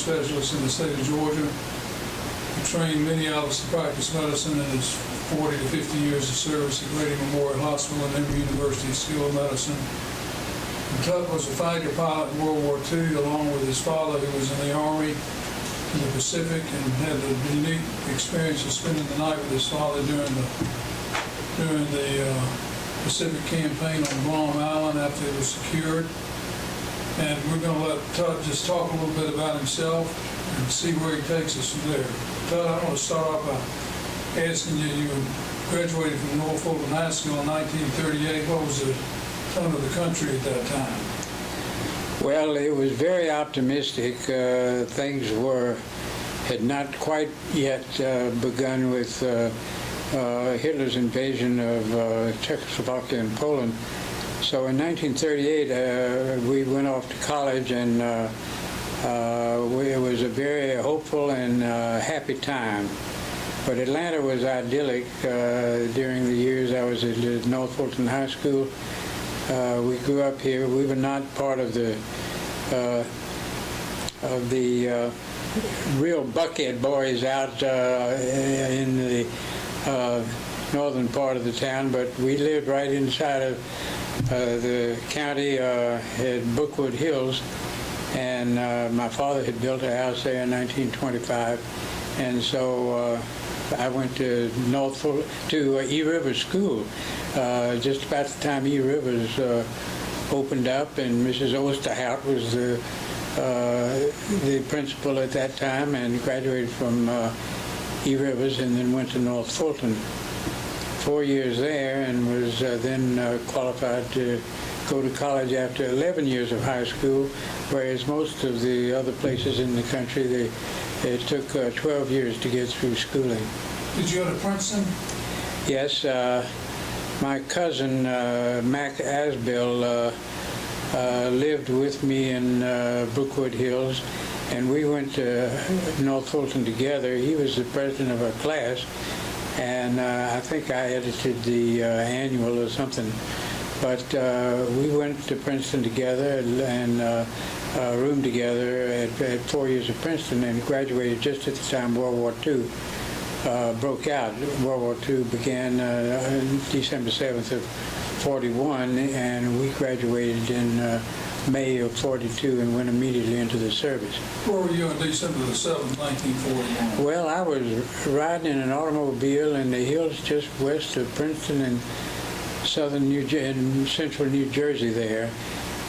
specialist in the state of Georgia. He trained many of us to practice medicine in his 40 to 50 years of service at Grady Memorial Hospital and Emory University School of Medicine. Tuttle was a fighter pilot in World War II, along with his father, who was in the Army in the Pacific, and had the unique experience of spending the night with his father during the Pacific campaign on Guam Island after it was secured. And we're going to let Tut just talk a little bit about himself and see where he takes us from there. Tut, I want to start off by asking you, you graduated from North Fulton High School in 1938. What was the tone of the country at that time? Well, it was very optimistic. Things had not quite yet begun with Hitler's invasion of Czechoslovakia and Poland. So in 1938, we went off to college, and it was a very hopeful and happy time. But Atlanta was idyllic during the years I was at North Fulton High School. We grew up here. We were not part of the real buckhead boys out in the northern part of the town, but we lived right inside of the county at Brookwood Hills, and my father had built a house there in 1925, and so I went to E. Rivers School just about the time E. Rivers opened up, and Mrs. Osterhout was the principal at that time, and graduated from E. Rivers and then went to North Fulton. 4 years there, and was then qualified to go to college after 11 years of high school, whereas most of the other places in the country, it took 12 years to get through schooling. Did you go to Princeton? Yes. My cousin, Mac Asbill, lived with me in Brookwood Hills, and we went to North Fulton together. He was the president of our class, and I think I edited the annual or something. But we went to Princeton together and roomed together at 4 years of Princeton, and graduated just at the time World War II broke out. World War II began December 7th of 41, and we graduated in May of 42 and went immediately into the service. Where were you on December the 7th, 1941? Well, I was riding in an automobile in the hills just west of Princeton in central New Jersey there.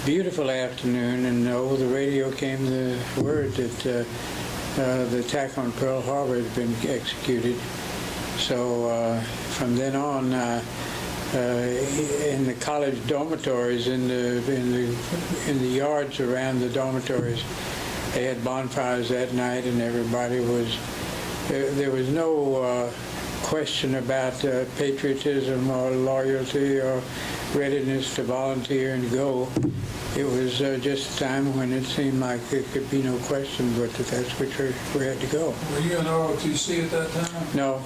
Beautiful afternoon, and over the radio came the word that the attack on Pearl Harbor had been executed. So from then on, in the college dormitories, in the yards around the dormitories, they had bonfires that night, and everybody was. There was no question about patriotism or loyalty or readiness to volunteer and go. It was just a time when it seemed like there could be no question but that's which we had to go. Were you in ROTC at that time? No,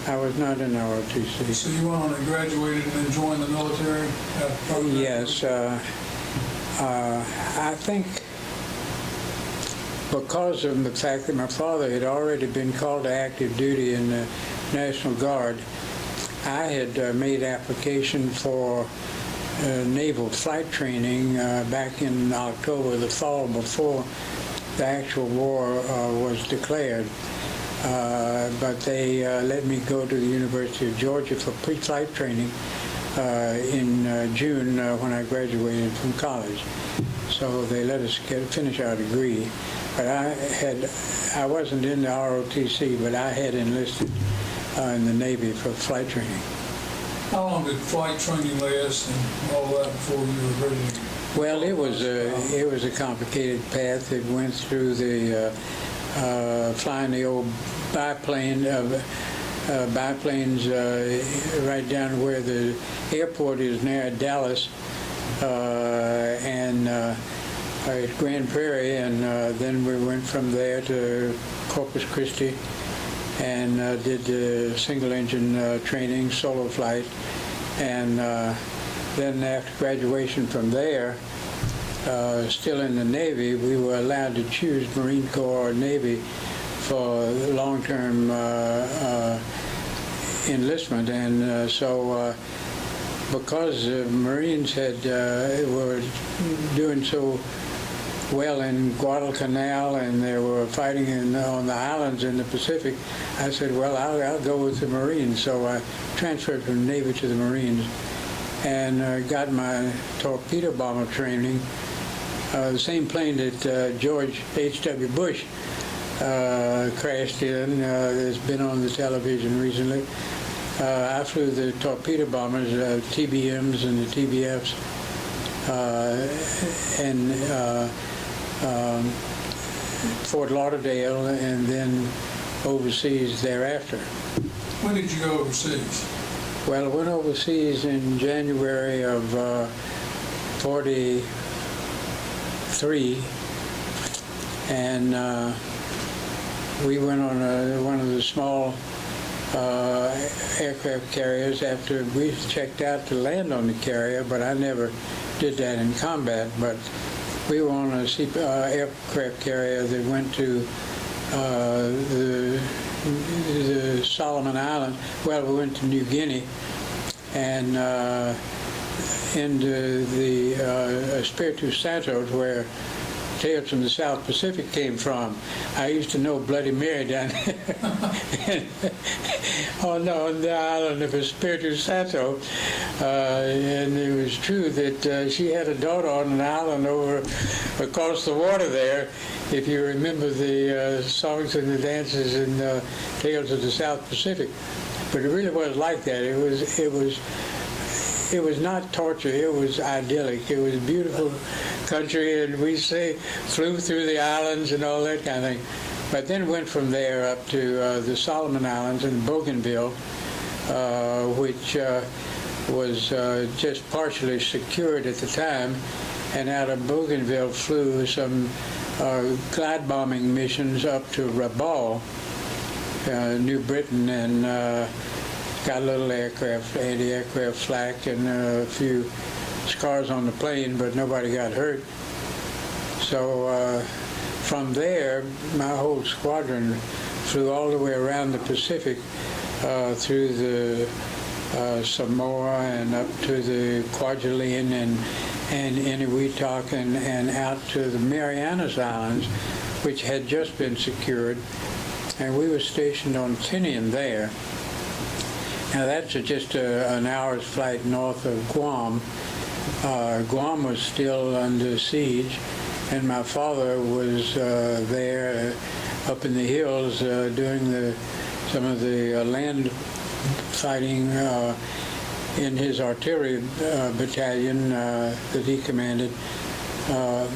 I was not in ROTC. So you went on and graduated and then joined the military? Yes. I think because of the fact that my father had already been called to active duty in the National Guard, I had made application for naval flight training back in October, the fall before the actual war was declared. But they let me go to the University of Georgia for pre-flight training in June when I graduated from college. So they let us finish our degree. But I wasn't in the ROTC, but I had enlisted in the Navy for flight training. How long did flight training last and all that before you were ready to... Well, it was a complicated path. It went through the flying the old biplanes right down where the airport is near Dallas and at Grand Prairie, and then we went from there to Corpus Christi and did the single engine training, solo flight, and then after graduation from there, still in the Navy, we were allowed to choose Marine Corps or Navy for long-term enlistment, and so because the Marines were doing so well in Guadalcanal and they were fighting on the islands in the Pacific, I said, well, I'll go with the Marines. So I transferred from the Navy to the Marines and got my torpedo bomber training. The same plane that George H.W. Bush crashed in has been on the television recently. I flew the torpedo bombers, TBMs and the TBFs, and Fort Lauderdale, and then overseas thereafter. When did you go overseas? Well, I went overseas in January of 43, and we went on one of the small aircraft carriers after we checked out to land on the carrier, but I never did that in combat. But we were on a aircraft carrier that went to the Solomon Island. Well, we went to New Guinea and into the Espiritu Santo, where Tales from the South Pacific came from. I used to know Bloody Mary down there on the island of Espiritu Santo, and it was true that she had a daughter on an island over across the water there. If you remember the songs and the dances in Tales of the South Pacific, but it really was like that. It was not torture. It was idyllic. It was a beautiful country, and we flew through the islands and all that kind of thing. But then went from there up to the Solomon Islands and Bougainville, which was just partially secured at the time. And out of Bougainville flew some glide bombing missions up to Rabaul, New Britain, and got a little anti-aircraft flak and a few scars on the plane, but nobody got hurt. So from there, my whole squadron flew all the way around the Pacific through the Samoa and up to the Kwajalein and Inuiatak and out to the Marianas Islands, which had just been secured. And we were stationed on Tinian there. Now that's just an hour's flight north of Guam. Guam was still under siege, and my father was there up in the hills doing some of the land fighting in his artillery battalion that he commanded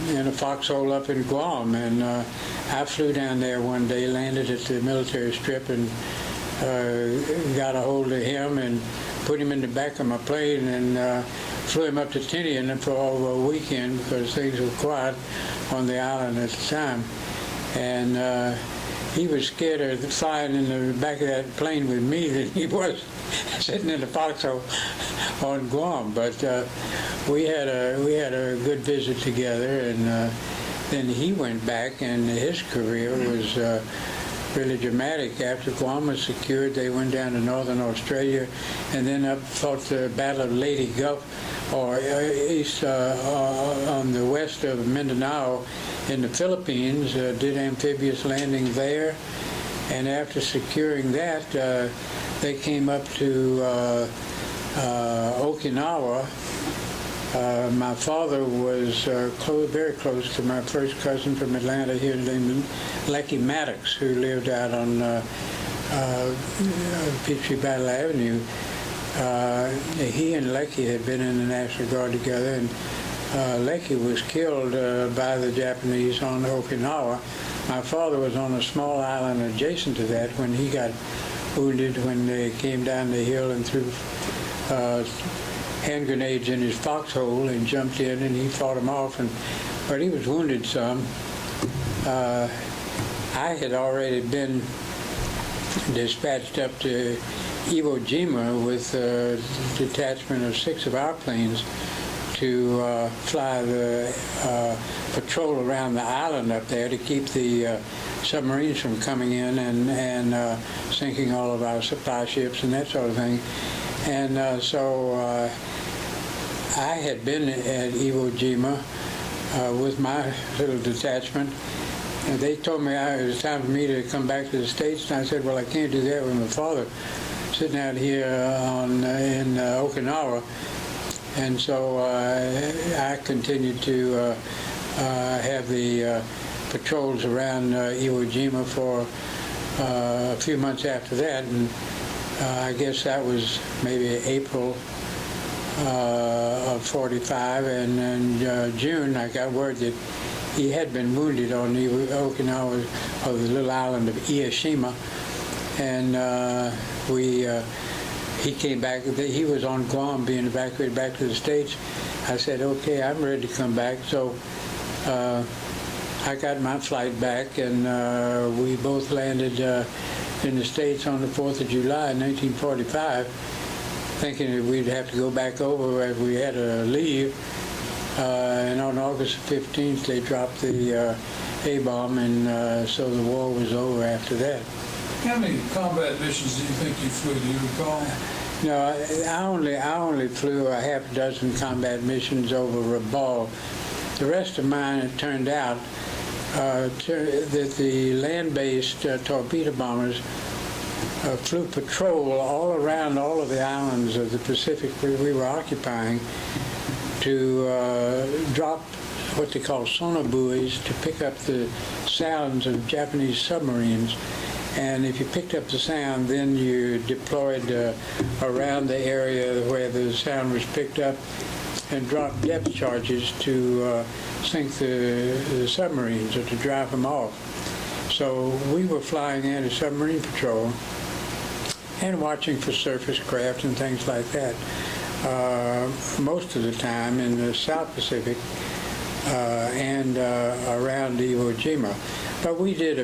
in a foxhole up in Guam. And I flew down there one day, landed at the military strip, and got a hold of him and put him in the back of my plane and flew him up to Tinian for a weekend because things were quiet on the island at the time. And he was scared of flying in the back of that plane with me than he was sitting in the foxhole on Guam. But we had a good visit together, and then he went back, and his career was really dramatic. After Guam was secured, they went down to northern Australia and then up fought the Battle of Leyte Gulf, or east on the west of Mindanao in the Philippines, did amphibious landing there. And after securing that, they came up to Okinawa. My father was very close to my first cousin from Atlanta here named Lecky Maddox, who lived out on Peachtree Battle Avenue. He and Lecky had been in the National Guard together, and Lecky was killed by the Japanese on Okinawa. My father was on a small island adjacent to that when he got wounded when they came down the hill and threw hand grenades in his foxhole and jumped in, and he fought them off, but he was wounded some. I had already been dispatched up to Iwo Jima with a detachment of 6 of our planes to fly the patrol around the island up there to keep the submarines from coming in and sinking all of our supply ships and that sort of thing. And so I had been at Iwo Jima with my little detachment, and they told me it was time for me to come back to the States, and I said, well, I can't do that with my father sitting out here in Okinawa. And so I continued to have the patrols around Iwo Jima for a few months after that, and I guess that was maybe April of 45, and in June I got word that he had been wounded on Okinawa, or the little island of Ieshima, and he came back. He was on Guam being evacuated back to the States. I said, okay, I'm ready to come back. So I got my flight back, and we both landed in the States on the 4th of July in 1945, thinking that we'd have to go back over as we had to leave. And on August 15th, they dropped the A-bomb, and so the war was over after that. How many combat missions do you think you flew? Do you recall? No, I only flew a half a dozen combat missions over Rabaul. The rest of mine, it turned out that the land-based torpedo bombers flew patrol all around all of the islands of the Pacific we were occupying to drop what they call sonar buoys to pick up the sounds of Japanese submarines. And if you picked up the sound, then you deployed around the area where the sound was picked up and dropped depth charges to sink the submarines or to drive them off. So we were flying anti-submarine patrol and watching for surface craft and things like that. Most of the time in the South Pacific and around Iwo Jima. But we did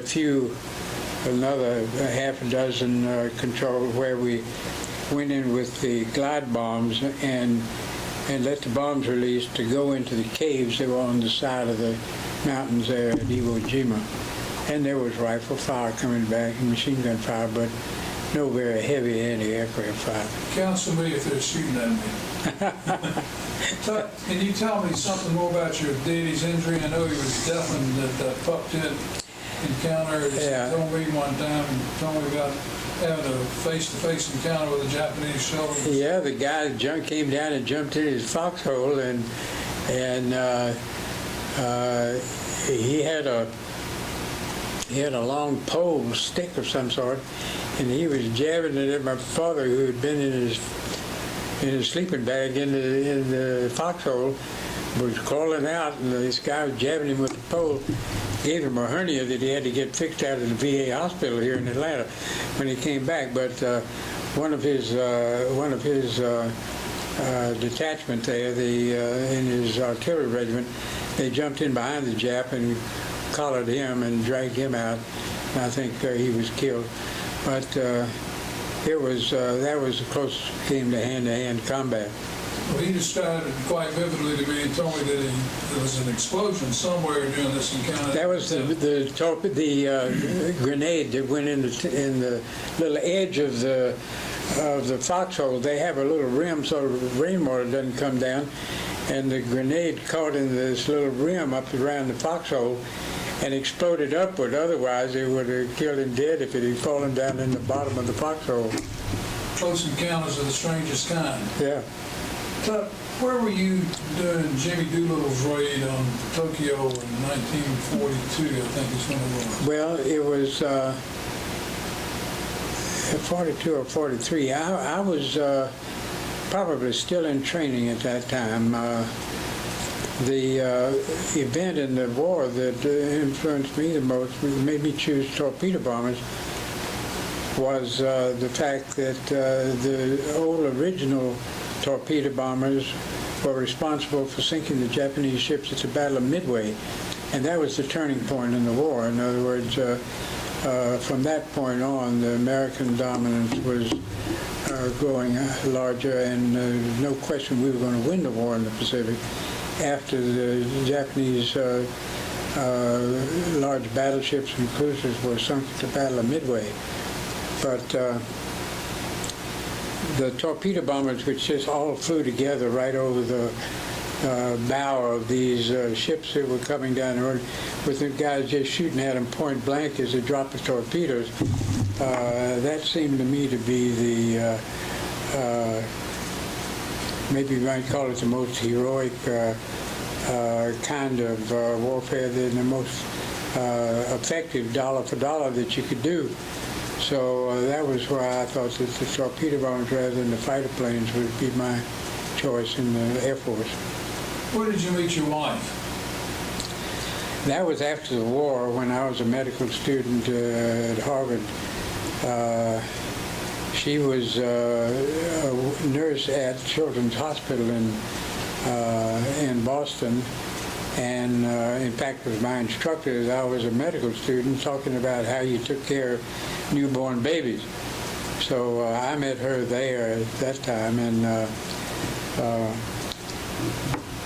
another half a dozen controls where we went in with the glide bombs and let the bombs release to go into the caves that were on the side of the mountains there at Iwo Jima. And there was rifle fire coming back and machine gun fire, but no very heavy anti-aircraft fire. Counsel me if they're shooting at me. Can you tell me something more about your daddy's injury? I know he was deafened at the pup tent encounter. Yeah. He told me one time, told me about having a face-to-face encounter with a Japanese soldier. Yeah, the guy came down and jumped in his foxhole, and he had a long pole stick of some sort, and he was jabbing it at my father, who had been in his sleeping bag in the foxhole, was crawling out, and this guy was jabbing him with the pole. Gave him a hernia that he had to get fixed out of the VA hospital here in Atlanta when he came back. But one of his detachment there, in his artillery regiment, they jumped in behind the Jap and collared him and dragged him out. And I think he was killed. But that was the closest came to hand-to-hand combat. Well, he described it quite vividly to me and told me that there was an explosion somewhere during this encounter. That was the grenade that went in the little edge of the foxhole. They have a little rim so the rainwater doesn't come down, and the grenade caught in this little rim up around the foxhole and exploded upward. Otherwise, it would have killed him dead if it had fallen down in the bottom of the foxhole. Close encounters of the strangest kind. Yeah. Where were you during Jimmy Doolittle's raid on Tokyo in 1942, I think is when it was? Well, it was 42 or 43. I was probably still in training at that time. The event in the war that influenced me the most, made me choose torpedo bombers, was the fact that the old original torpedo bombers were responsible for sinking the Japanese ships at the Battle of Midway And that was the turning point in the war. In other words, from that point on, the American dominance was growing larger, and no question we were going to win the war in the Pacific after the Japanese large battleships and cruisers were sunk at the Battle of Midway. But the torpedo bombers, which just all flew together right over the bow of these ships that were coming down the road, with the guys just shooting at them point blank as they dropped the torpedoes, that seemed to me to be the, maybe you might call it the most heroic kind of warfare, the most effective dollar for dollar that you could do. So that was why I thought that the torpedo bombers rather than the fighter planes would be my choice in the Air Force. Where did you meet your wife? That was after the war when I was a medical student at Harvard. She was a nurse at Children's Hospital in Boston, and in fact was my instructor as I was a medical student, talking about how you took care of newborn babies. So I met her there at that time and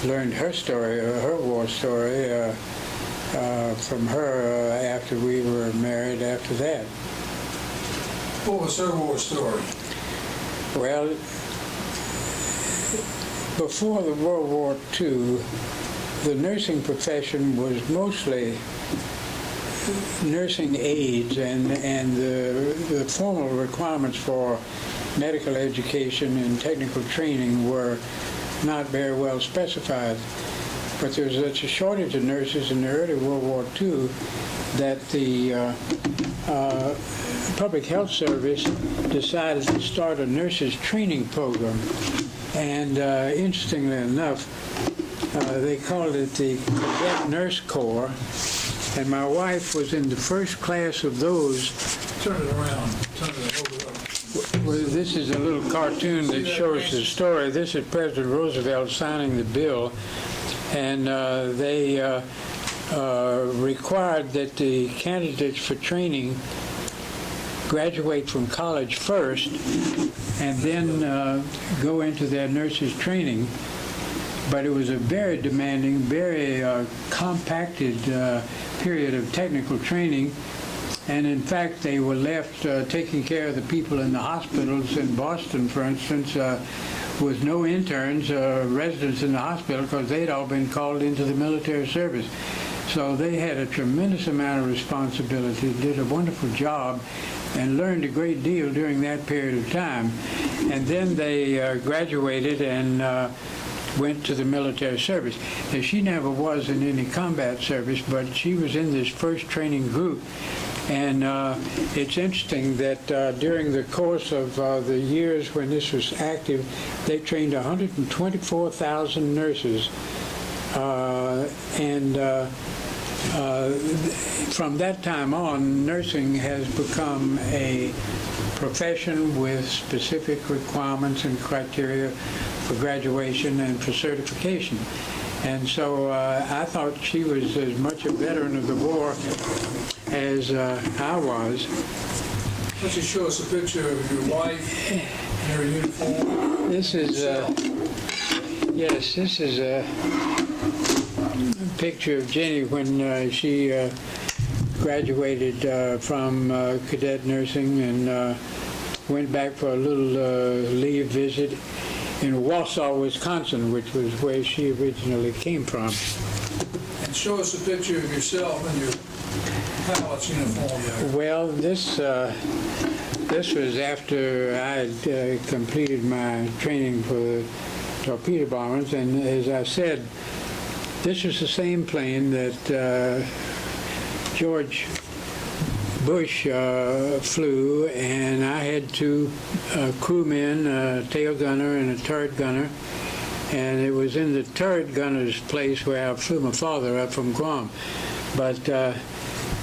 learned her story, her war story, from her after we were married after that. What was her war story? Well, before the World War II, the nursing profession was mostly nursing aides, and the formal requirements for medical education and technical training were not very well specified. But there was such a shortage of nurses in the early World War II that the Public Health Service decided to start a nurses training program. And interestingly enough, they called it the Cadet Nurse Corps. And my wife was in the first class of those. Turn it around. Turn it over. Well, this is a little cartoon that shows the story. This is President Roosevelt signing the bill, and they required that the candidates for training graduate from college first and then go into their nurses training. But it was a very demanding, very compacted period of technical training. And in fact, they were left taking care of the people in the hospitals in Boston, for instance, with no interns, residents in the hospital, because they'd all been called into the military service. So they had a tremendous amount of responsibility, did a wonderful job, and learned a great deal during that period of time. And then they graduated and went to the military service. Now, she never was in any combat service, but she was in this first training group. And it's interesting that during the course of the years when this was active, they trained 124,000 nurses. From that time on, nursing has become a profession with specific requirements and criteria for graduation and for certification. And so I thought she was as much a veteran of the war as I was. Why don't you show us a picture of your wife in her uniform? This is, yes, this is a picture of Jenny when she graduated from cadet nursing and went back for a little leave visit in Wausau, Wisconsin, which was where she originally came from. And show us a picture of yourself in your pilot's uniform. Well, this was after I had completed my training for the torpedo bombers, and as I said, this was the same plane that George Bush flew, and I had two crewmen, a tail gunner and a turret gunner, and it was in the turret gunner's place where I flew my father up from Guam. But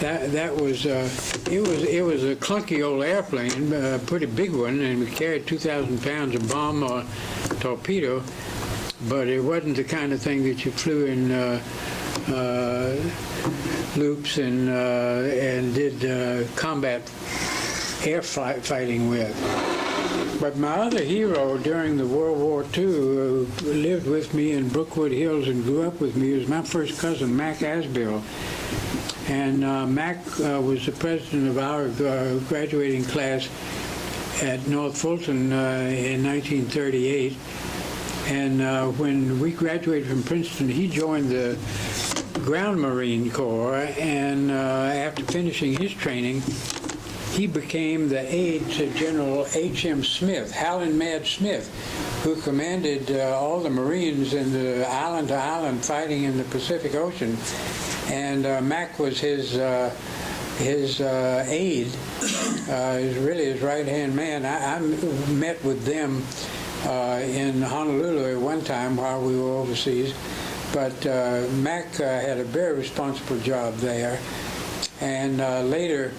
that was it was a clunky old airplane, a pretty big one, and we carried 2,000 pounds of bomb or torpedo, but it wasn't the kind of thing that you flew in loops and did combat air fighting with. But my other hero during the World War II, who lived with me in Brookwood Hills and grew up with me, was my first cousin, Mac Asbill. And Mac was the president of our graduating class at North Fulton in 1938. And when we graduated from Princeton, he joined the Ground Marine Corps, and after finishing his training, he became the aide to General H.M. Smith, Howlin' Mad Smith, who commanded all the Marines in the island-to-island fighting in the Pacific Ocean. And Mac was his aide, really his right-hand man. I met with them in Honolulu at one time while we were overseas. But Mac had a very responsible job there, and later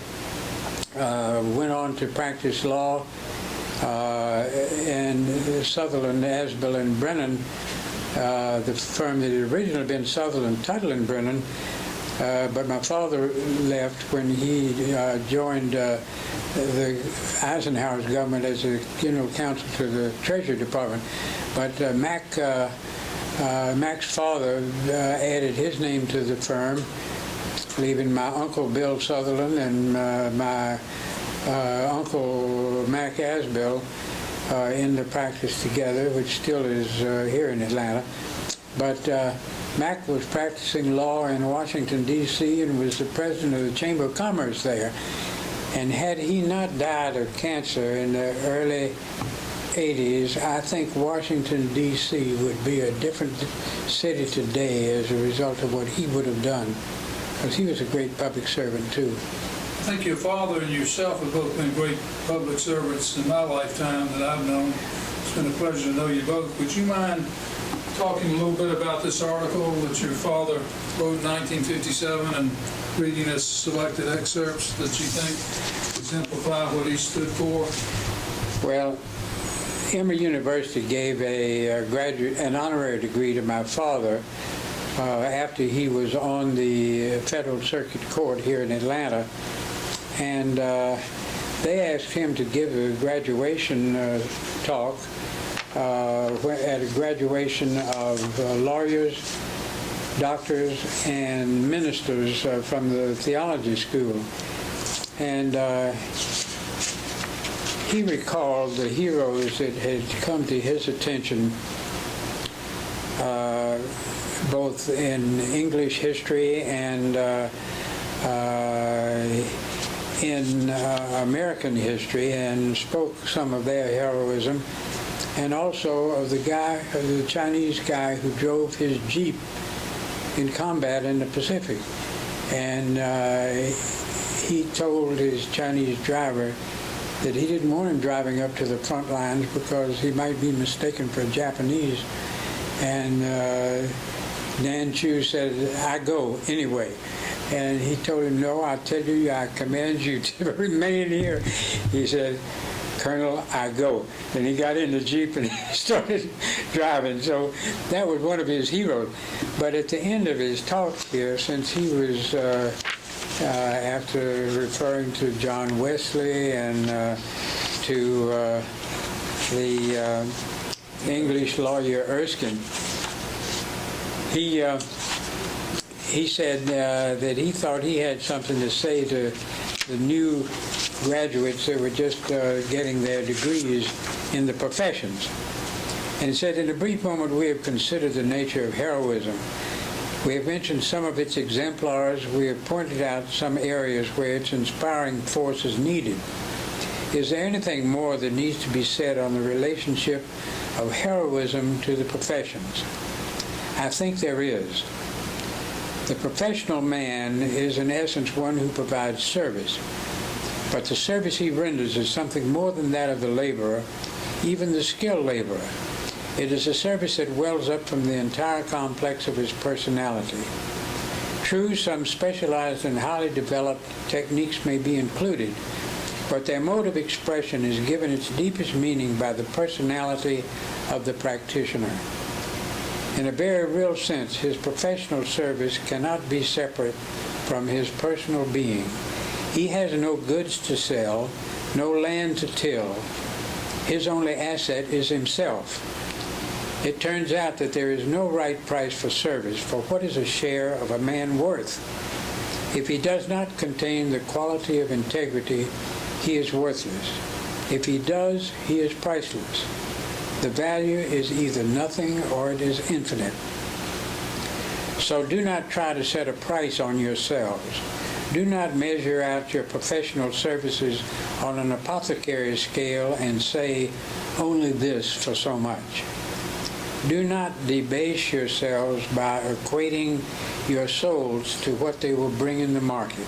went on to practice law in Sutherland, Asbill, and Brennan, the firm that had originally been Sutherland, Tuttle, and Brennan. But my father left when he joined the Eisenhower's government as a general counsel to the Treasury Department. But Mac's father added his name to the firm, leaving my Uncle Bill Sutherland and my Uncle Mac Asbill in the practice together, which still is here in Atlanta. But Mac was practicing law in Washington, D.C., and was the president of the Chamber of Commerce there. And had he not died of cancer in the early 80s, I think Washington, D.C. would be a different city today as a result of what he would have done, because he was a great public servant, too. I think your father and yourself have both been great public servants in my lifetime that I've known. It's been a pleasure to know you both. Would you mind talking a little bit about this article that your father wrote in 1957 and reading us selected excerpts that you think exemplify what he stood for? Well, Emory University gave an honorary degree to my father after he was on the Federal Circuit Court here in Atlanta, and they asked him to give a graduation talk at a graduation of lawyers, doctors, and ministers from the theology school. And he recalled the heroes that had come to his attention both in English history and in American history, and spoke some of their heroism, and also of the Chinese guy who drove his Jeep in combat in the Pacific. And he told his Chinese driver that he didn't want him driving up to the front lines because he might be mistaken for Japanese. And Dan Chu said, "I go anyway." And he told him, "No, I tell you, I command you to remain here." He said, "Colonel, I go." And he got in the Jeep and he started driving. So that was one of his heroes. But at the end of his talk here, since he was, after referring to John Wesley and to the English lawyer Erskine, he said that he thought he had something to say to the new graduates that were just getting their degrees in the professions. And he said, "In a brief moment, we have considered the nature of heroism. We have mentioned some of its exemplars. We have pointed out some areas where its inspiring force is needed. Is there anything more that needs to be said on the relationship of heroism to the professions? I think there is. The professional man is in essence one who provides service, but the service he renders is something more than that of the laborer, even the skilled laborer. It is a service that wells up from the entire complex of his personality. True, some specialized and highly developed techniques may be included, but their mode of expression is given its deepest meaning by the personality of the practitioner. In a very real sense, his professional service cannot be separate from his personal being. He has no goods to sell, no land to till. His only asset is himself. It turns out that there is no right price for service, for what is a share of a man worth? If he does not contain the quality of integrity, he is worthless. If he does, he is priceless. The value is either nothing or it is infinite. So do not try to set a price on yourselves. Do not measure out your professional services on an apothecary scale and say, only this for so much. Do not debase yourselves by equating your souls to what they will bring in the market.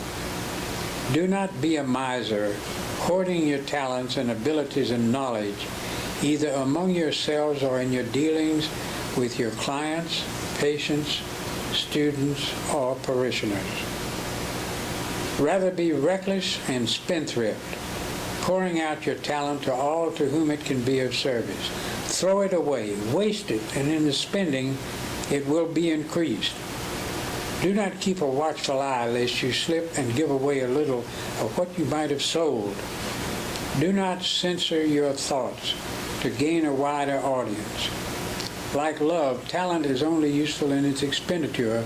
Do not be a miser, hoarding your talents and abilities and knowledge, either among yourselves or in your dealings with your clients, patients, students, or parishioners. Rather be reckless and spendthrift, pouring out your talent to all to whom it can be of service. Throw it away, waste it, and in the spending it will be increased. Do not keep a watchful eye lest you slip and give away a little of what you might have sold. Do not censor your thoughts to gain a wider audience. Like love, talent is only useful in its expenditure,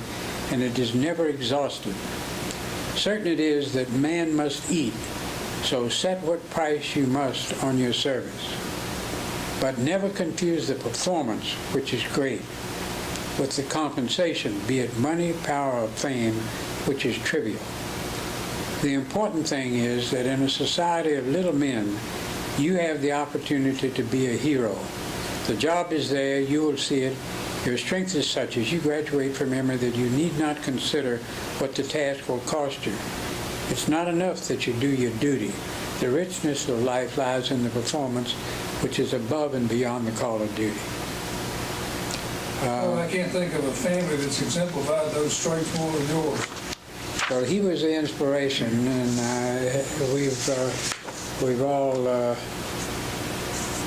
and it is never exhausted. Certain it is that man must eat, so set what price you must on your service. But never confuse the performance, which is great, with the compensation, be it money, power, or fame, which is trivial. The important thing is that in a society of little men, you have the opportunity to be a hero. The job is there, you will see it. Your strength is such as you graduate from Emory that you need not consider what the task will cost you. It's not enough that you do your duty. The richness of life lies in the performance, which is above and beyond the call of duty. Well, I can't think of a family that's exemplified those traits more than yours. Well, he was the inspiration, and we've all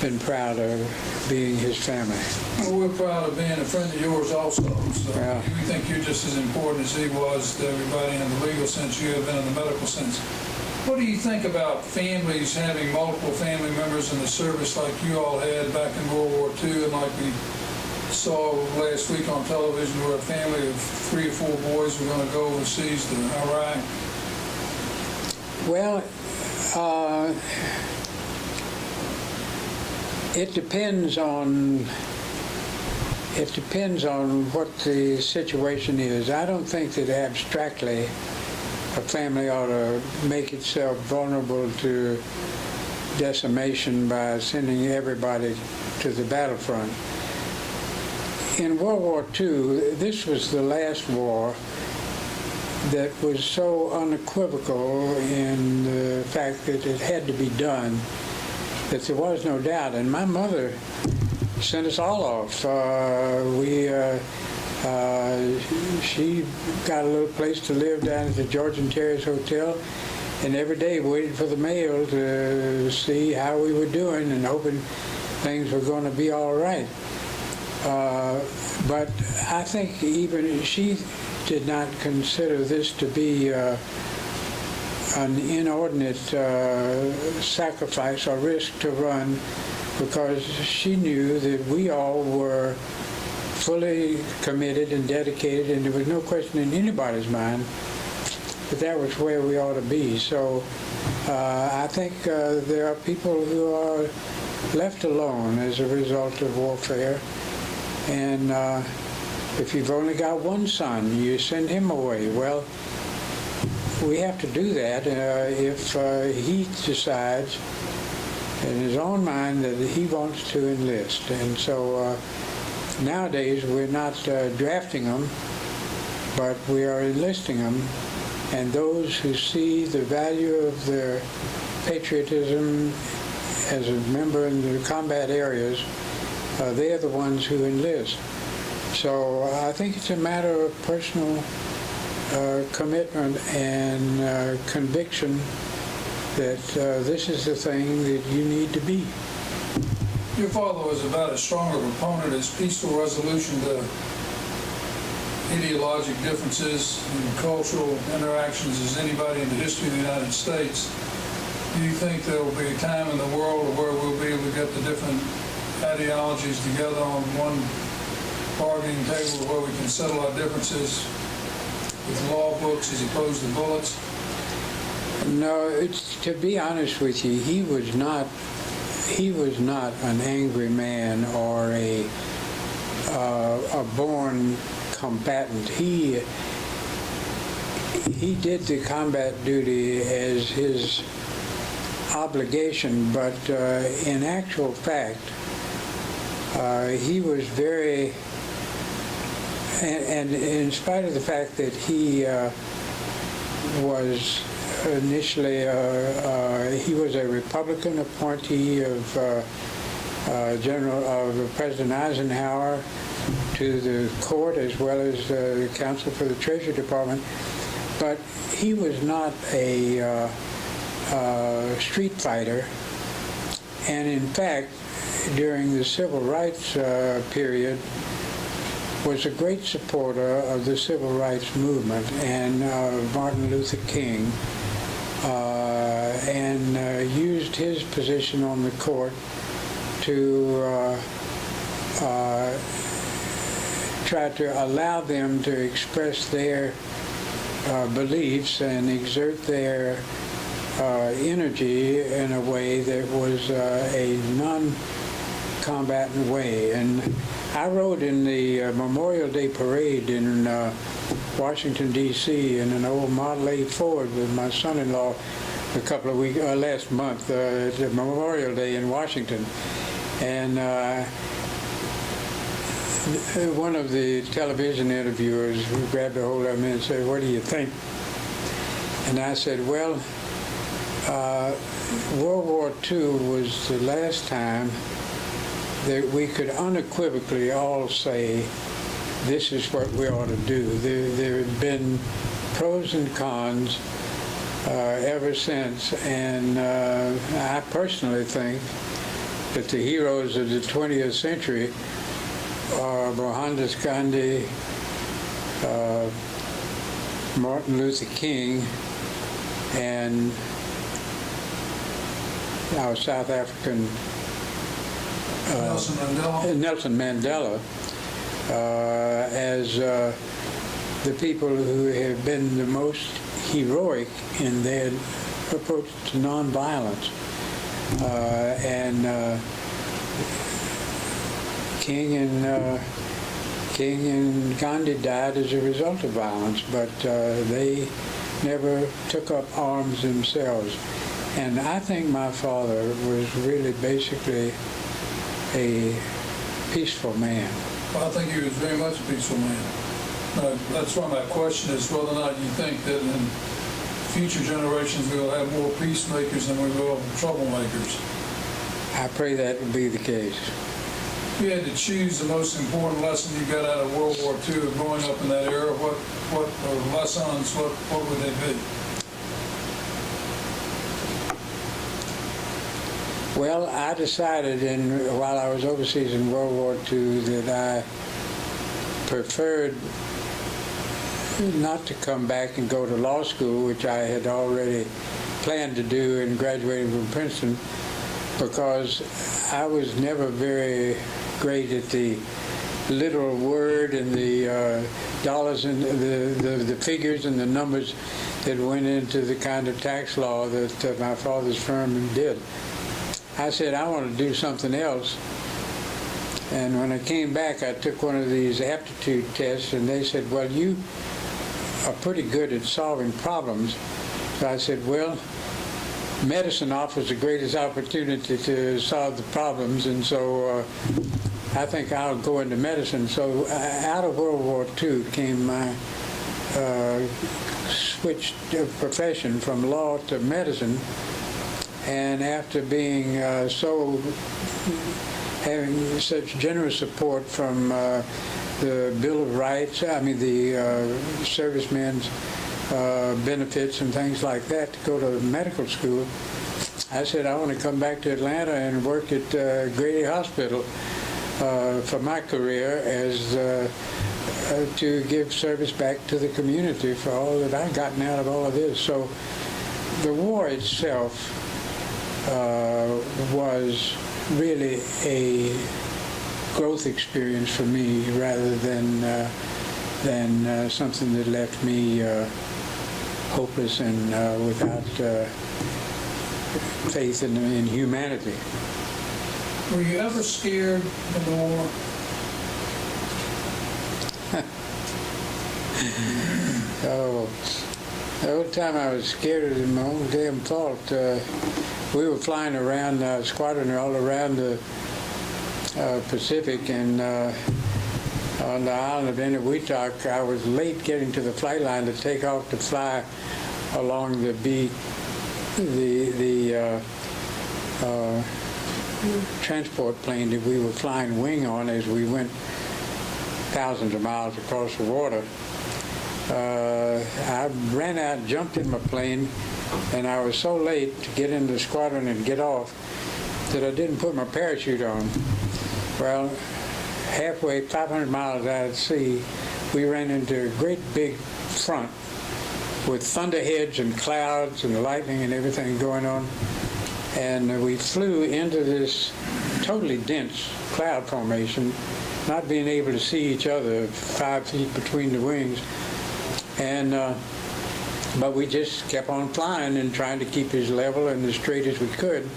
been proud of being his family. Well, we're proud of being a friend of yours also. So Yeah. we think you're just as important as he was to everybody in the legal sense. You have been in the medical sense. What do you think about families having multiple family members in the service like you all had back in World War II, and like we saw last week on television where a family of 3 or 4 boys were going to go overseas to Iraq? Well, it depends on what the situation is. I don't think that abstractly a family ought to make itself vulnerable to decimation by sending everybody to the battlefront. In World War II, this was the last war that was so unequivocal in the fact that it had to be done that there was no doubt. And my mother sent us all off. She got a little place to live down at the Georgian Terrace Hotel, and every day waited for the mail to see how we were doing and hoping things were going to be all right. But I think even she did not consider this to be an inordinate sacrifice or risk to run, because she knew that we all were fully committed and dedicated, and there was no question in anybody's mind that that was where we ought to be. So I think there are people who are left alone as a result of warfare, and if you've only got one son, you send him away. Well, we have to do that if he decides in his own mind that he wants to enlist. And so nowadays we're not drafting them, but we are enlisting them. And those who see the value of their patriotism as a member in the combat areas, they are the ones who enlist. So I think it's a matter of personal commitment and conviction that this is the thing that you need to be. Your father was about as strong a proponent as peaceful resolution to ideologic differences and cultural interactions as anybody in the history of the United States. Do you think there will be a time in the world where we'll be able to get the different ideologies together on one bargaining table where we can settle our differences with law books as opposed to bullets? No, to be honest with you, he was not an angry man or a born combatant. He did the combat duty as his obligation, but in actual fact, he was very, and in spite of the fact that he was initially, he was a Republican appointee of President Eisenhower to the court as well as the counsel for the Treasury Department, but he was not a street fighter, and in fact, during the civil rights period, was a great supporter of the civil rights movement and Martin Luther King, and used his position on the court to try to allow them to express their beliefs and exert their energy in a way that was a non-combatant way. And I rode in the Memorial Day parade in Washington, D.C. in an old Model A Ford with my son-in-law last month at Memorial Day in Washington. And one of the television interviewers grabbed a hold of me and said, "What do you think?" And I said, well, World War II was the last time that we could unequivocally all say, this is what we ought to do. There have been pros and cons ever since, and I personally think that the heroes of the 20th century are Mohandas Gandhi, Martin Luther King, and our South African Nelson Mandela, as the people who have been the most heroic in their approach to nonviolence. And King and Gandhi died as a result of violence, but they never took up arms themselves. And I think my father was really basically a peaceful man. Well, I think he was very much a peaceful man. That's why my question is whether or not you think that in future generations we'll have more peacemakers than we will troublemakers. I pray that will be the case. If you had to choose the most important lesson you got out of World War II of growing up in that era, what would they be? Well, I decided while I was overseas in World War II that I preferred not to come back and go to law school, which I had already planned to do in graduating from Princeton, because I was never very great at the literal word and the dollars and the figures and the numbers that went into the kind of tax law that my father's firm did. I said, I want to do something else. And when I came back, I took one of these aptitude tests, and they said, well, you are pretty good at solving problems. So I said, well, medicine offers the greatest opportunity to solve the problems, and so I think I'll go into medicine. So out of World War II came my switch of profession from law to medicine. And after being having such generous support from the Bill of Rights, the servicemen's benefits and things like that to go to medical school, I said, I want to come back to Atlanta and work at Grady Hospital for my career as to give service back to the community for all that I've gotten out of all of this. So the war itself was really a growth experience for me rather than something that left me hopeless and without faith in humanity. Were you ever scared in the war? Oh, the whole time I was scared of my own damn fault. We were flying around squadron all around the Pacific, and on the island of Eniwetok, I was late getting to the flight line to take off to fly along the transport plane that we were flying wing on as we went thousands of miles across the water. I ran out, jumped in my plane, and I was so late to get into the squadron and get off that I didn't put my parachute on. Well, halfway, 500 miles out at sea, we ran into a great big front with thunderheads and clouds and lightning and everything going on. And we flew into this totally dense cloud formation, not being able to see each other 5 feet between the wings. And but we just kept on flying and trying to keep as level and as straight as we could.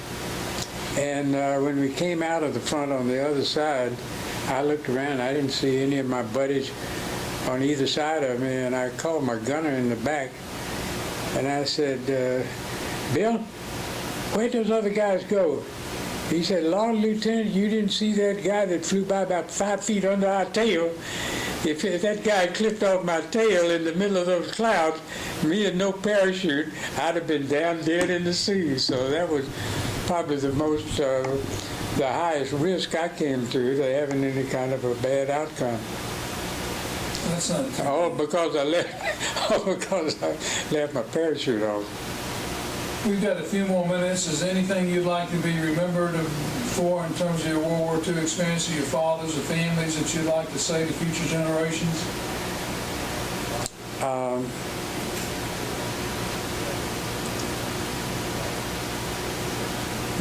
And when we came out of the front on the other side, I looked around. I didn't see any of my buddies on either side of me, and I called my gunner in the back, and I said, Bill, where'd those other guys go? He said, Lord Lieutenant, you didn't see that guy that flew by about 5 feet under our tail? If that guy clipped off my tail in the middle of those clouds, me and no parachute, I'd have been down dead in the sea. So that was probably the highest risk I came to having any kind of a bad outcome. That's not All because I left my parachute off. We've got a few more minutes. Is there anything you'd like to be remembered for in terms of your World War II experience, of your fathers or families, that you'd like to say to future generations?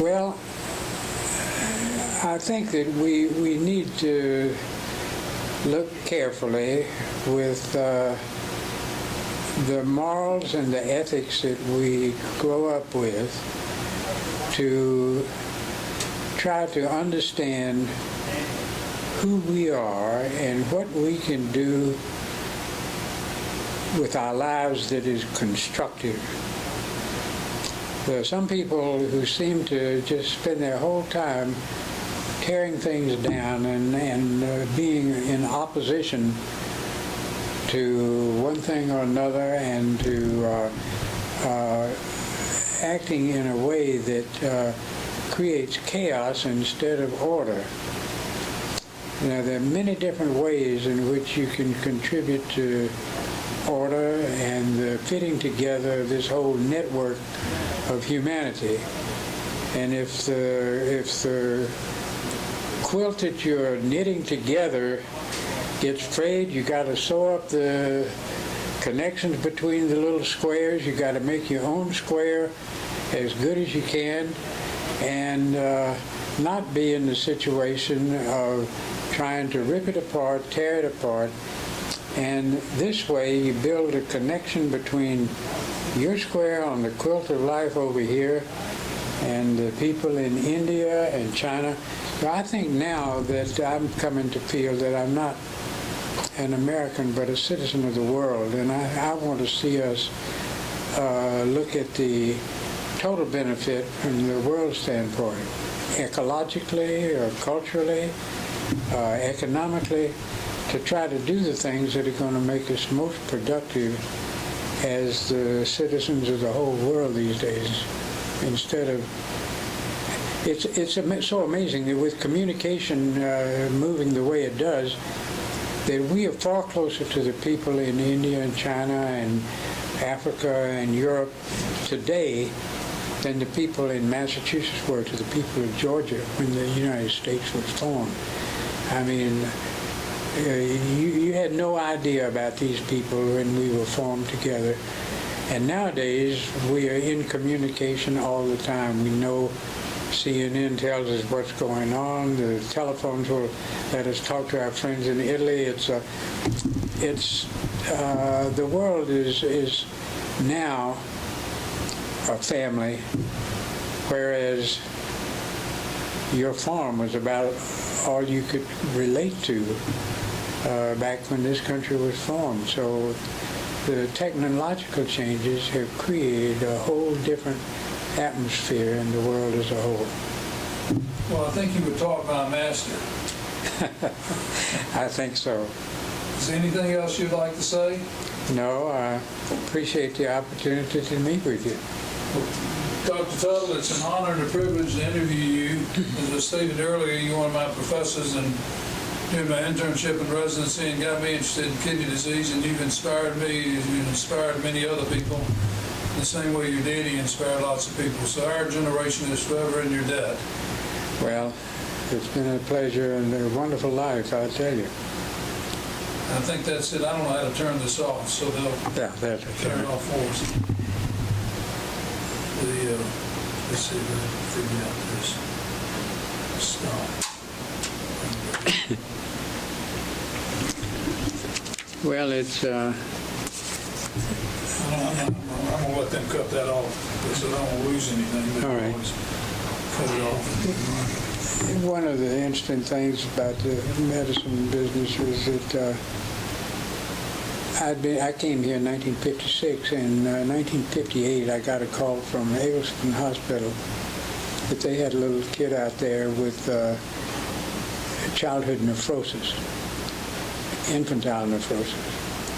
Well, I think that we need to look carefully with the morals and the ethics that we grow up with to try to understand who we are and what we can do with our lives that is constructive. There are some people who seem to just spend their whole time tearing things down and being in opposition to one thing or another, and to acting in a way that creates chaos instead of order. Now, there are many different ways in which you can contribute to order and the fitting together of this whole network of humanity. And if the quilt that you're knitting together gets frayed, you got to sew up the connections between the little squares. You got to make your own square as good as you can, and not be in the situation of trying to rip it apart, tear it apart. And this way you build a connection between your square on the quilt of life over here and the people in India and China. So I think now that I'm coming to feel that I'm not an American but a citizen of the world, and I want to see us look at the total benefit from the world standpoint, ecologically or culturally, economically, to try to do the things that are going to make us most productive as the citizens of the whole world these days. Instead of, it's so amazing that with communication moving the way it does, that we are far closer to the people in India and China and Africa and Europe today than the people in Massachusetts were to the people of Georgia when the United States was formed. I mean, you had no idea about these people when we were formed together. And nowadays, we are in communication all the time. We know CNN tells us what's going on. The telephones will let us talk to our friends in Italy. The world is now a family, whereas your farm was about all you could relate to back when this country was formed. So the technological changes have created a whole different atmosphere in the world as a whole. Well, I think you were taught by a master. I think so. Is there anything else you'd like to say? No, I appreciate the opportunity to meet with you. Dr. Tuttle, it's an honor and a privilege to interview you. As I stated earlier, you're one of my professors and doing my internship and residency and got me interested in kidney disease, and you've inspired me, you've inspired many other people the same way your daddy inspired lots of people. So our generation is forever in your debt. Well, it's been a pleasure and a wonderful life, I'll tell you. I think that's it. I don't know how to turn this off, so they'll Yeah, that's turn it off for us. Let's see if I can figure out this. Stop. Well, it's... I'm going to let them cut that off, because I don't want to lose anything. They All right. always cut it off. One of the interesting things about the medicine business was that I came here in 1956. In 1958, I got a call from Avelston Hospital that they had a little kid out there with childhood nephrosis, infantile nephrosis.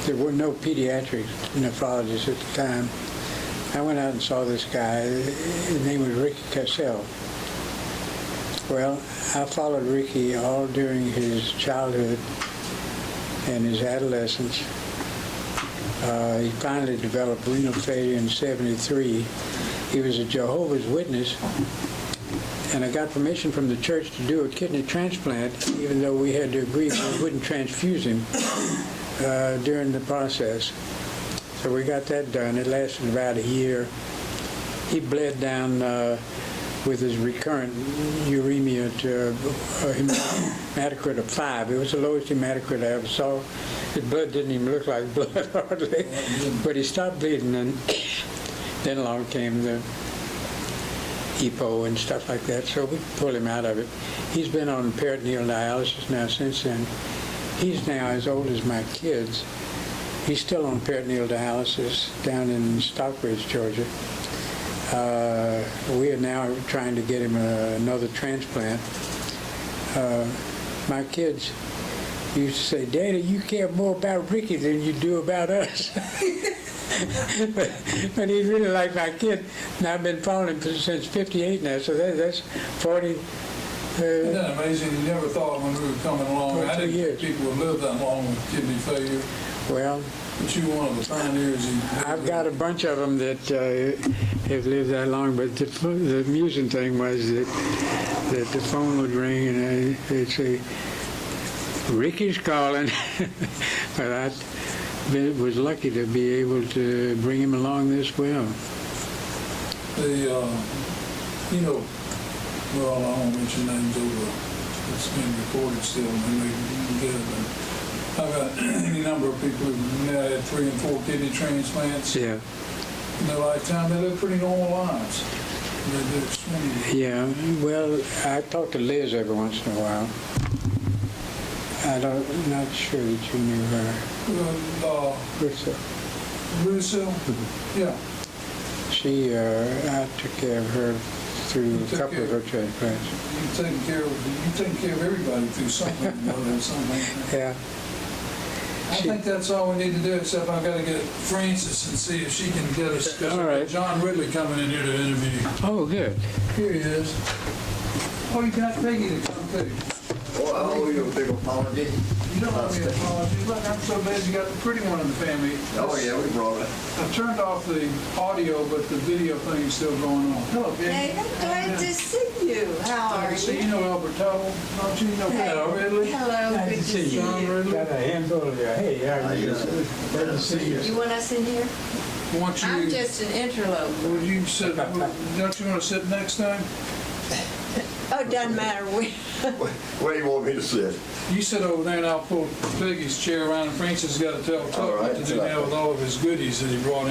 There were no pediatric nephrologists at the time. I went out and saw this guy. His name was Ricky Cassell. Well, I followed Ricky all during his childhood and his adolescence. He finally developed renal failure in '73. He was a Jehovah's Witness, and I got permission from the church to do a kidney transplant, even though we had to agree we wouldn't transfuse him during the process. So we got that done. It lasted about a year. He bled down with his recurrent uremia to a hematocrit of 5. It was the lowest hematocrit I ever saw. His blood didn't even look like blood hardly, but he stopped bleeding, and then along came the EPO and stuff like that, so we pulled him out of it. He's been on peritoneal dialysis now since then. He's now as old as my kids. He's still on peritoneal dialysis down in Stockbridge, Georgia. We are now trying to get him another transplant. My kids used to say, "Daddy, you care more about Ricky than you do about us." but he's really like my kid. And I've been following him since '58 now, so that's 40. Isn't that amazing? You never thought when we were coming along, I didn't years. think people would live that long with kidney failure. Well, But you were one of the pioneers. I've got a bunch of them that have lived that long, but the amusing thing was that the phone would ring and they'd say, "Ricky's calling." But I was lucky to be able to bring him along this well. Well, I won't mention names over. It's being recorded still, and they can get it. I've got any number of people who've now had 3 and 4 kidney transplants Yeah. in their lifetime. They live pretty normal lives. They do extremely. Yeah. Well, I talk to Liz every once in a while. I'm not sure that you knew her. Russo. Russo? Yeah. She, I took care of her through a couple of her transplants. You've taken care of everybody through something, something. Yeah. I think that's all we need to do, except I've got to get Francis and see if she can get us, because All right. John Ridley coming in here to interview. Oh, good. Here he is. Oh, you got Peggy to come too. Boy, I owe you a big apology. You don't owe me an apology. Look, I'm so glad you got the pretty one in the family. Oh, yeah, we brought it. I turned off the audio, but the video thing is still going on. Hello, Peggy. Hey, I'm glad to see you. How are So you you? know Elbert Tuttle, don't you? You know Hey, John Ridley? hello, Nice good to to see see you. John you. Ridley? Got a handful of you. Hey, how are you? Good to see you. You want us in here? Want I'm you, just an interloper. would you sit, don't you want to sit next time? Oh, it doesn't matter when. Where do you want me to sit? You sit over there and I'll pull Peggy's chair around and Francis has got to tell Tuttle what to do now with all of his goodies that he brought in.